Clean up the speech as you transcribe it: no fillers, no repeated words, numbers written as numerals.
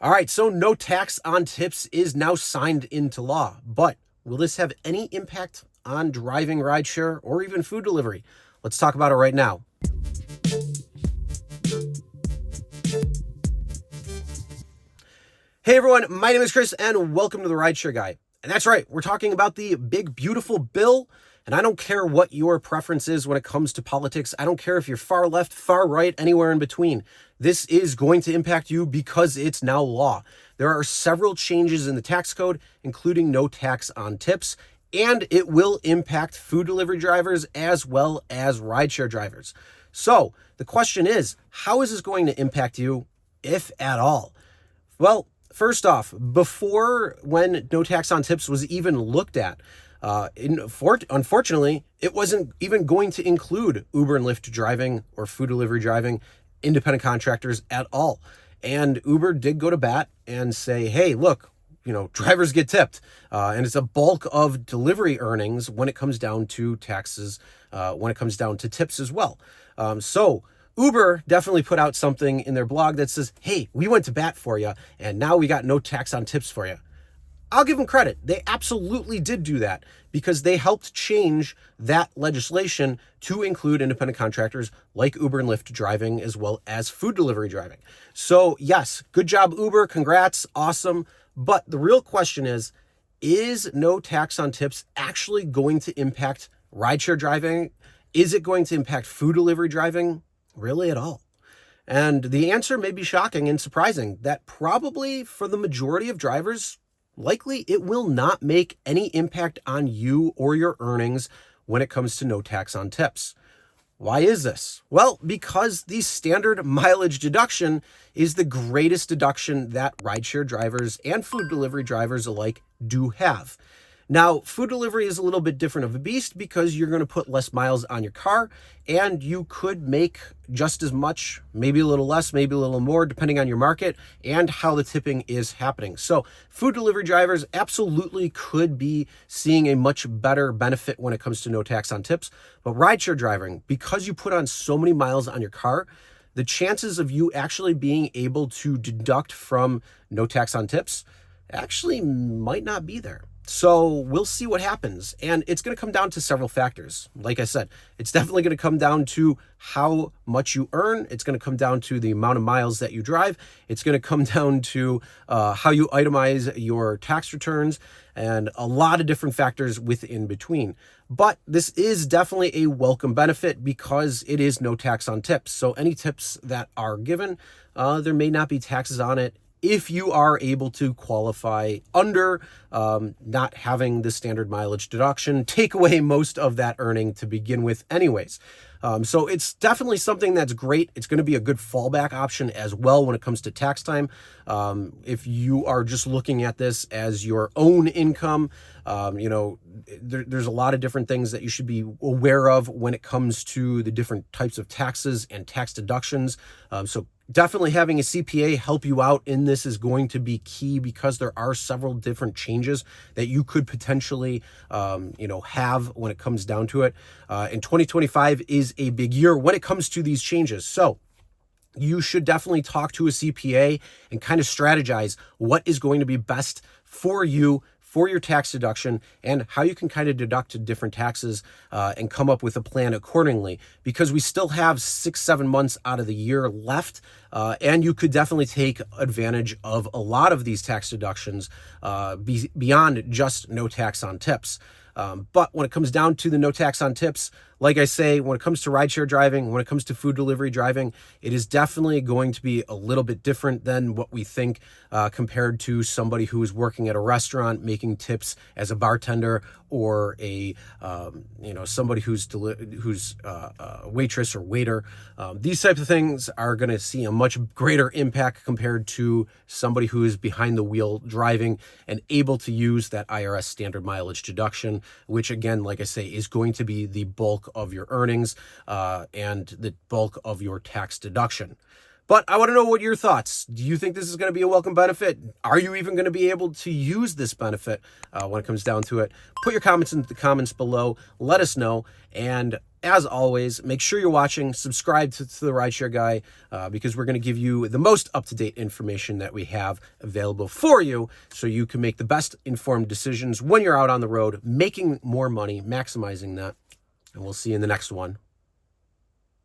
All right, so no tax on tips is now signed into law, but will this have any impact on driving rideshare or even food delivery? Let's talk about it right now. Hey everyone, my name is Chris and welcome to the Rideshare Guy. And that's right, we're talking about the big, beautiful bill. And I don't care what your preference is when it comes to politics. I don't care if you're far left, far right, anywhere in between. This is going to impact you because it's now law. There are several changes in the tax code, including no tax on tips, and it will impact food delivery drivers as well as rideshare drivers. So the question is, how is this going to impact you, if at all? Well, first off, before when no tax on tips was even looked at, unfortunately, it wasn't even going to include Uber and Lyft driving or food delivery driving, independent contractors at all. And Uber did go to bat and say, hey, look, drivers get tipped. And it's a bulk of delivery earnings when it comes down to taxes, when it comes down to tips as well. So Uber definitely put out something in their blog that says, hey, we went to bat for you, and now we got no tax on tips for you. I'll give them credit. They absolutely did do that because they helped change that legislation to include independent contractors like Uber and Lyft driving as well as food delivery driving. So yes, good job, Uber. Congrats. Awesome. But the real question is no tax on tips actually going to impact rideshare driving? Is it going to impact food delivery driving? Really at all? And the answer may be shocking and surprising that probably for the majority of drivers, likely it will not make any impact on you or your earnings when it comes to no tax on tips. Why is this? Well, because the standard mileage deduction is the greatest deduction that rideshare drivers and food delivery drivers alike do have. Now, food delivery is a little bit different of a beast because you're going to put less miles on your car and you could make just as much, maybe a little less, maybe a little more, depending on your market and how the tipping is happening. So food delivery drivers absolutely could be seeing a much better benefit when it comes to no tax on tips. But rideshare driving, because you put on so many miles on your car, the chances of you actually being able to deduct from no tax on tips actually might not be there. So we'll see what happens. And it's going to come down to several factors. Like I said, it's definitely going to come down to how much you earn. It's going to come down to the amount of miles that you drive. It's going to come down to how you itemize your tax returns and a lot of different factors within between. But this is definitely a welcome benefit because it is no tax on tips. So any tips that are given, there may not be taxes on it if you are able to qualify under not having the standard mileage deduction, take away most of that earning to begin with anyways. So it's definitely something that's great. It's going to be a good fallback option as well when it comes to tax time. If you are just looking at this as your own income, there's a lot of different things that you should be aware of when it comes to the different types of taxes and tax deductions. So definitely having a CPA help you out in this is going to be key because there are several different changes that you could potentially, have when it comes down to it. And 2025 is a big year when it comes to these changes. So you should definitely talk to a CPA and kind of strategize what is going to be best for you, for your tax deduction, and how you can kind of deduct different taxes and come up with a plan accordingly, because we still have 6-7 months out of the year left, and you could definitely take advantage of a lot of these tax deductions beyond just no tax on tips. But when it comes down to the no tax on tips, like I say, when it comes to rideshare driving, when it comes to food delivery driving, it is definitely going to be a little bit different than what we think compared to somebody who is working at a restaurant making tips as a bartender or somebody who's a waitress or waiter. These types of things are going to see a much greater impact compared to somebody who is behind the wheel driving and able to use that IRS standard mileage deduction, which again, like I say, is going to be the bulk of your earnings and the bulk of your tax deduction. But I want to know what your thoughts. Do you think this is going to be a welcome benefit? Are you even going to be able to use this benefit when it comes down to it? Put your comments in the comments below. Let us know. And as always, make sure you're watching. Subscribe to the Rideshare Guy because we're going to give you the most up-to-date information that we have available for you so you can make the best informed decisions when you're out on the road, making more money, maximizing that. And we'll see you in the next one.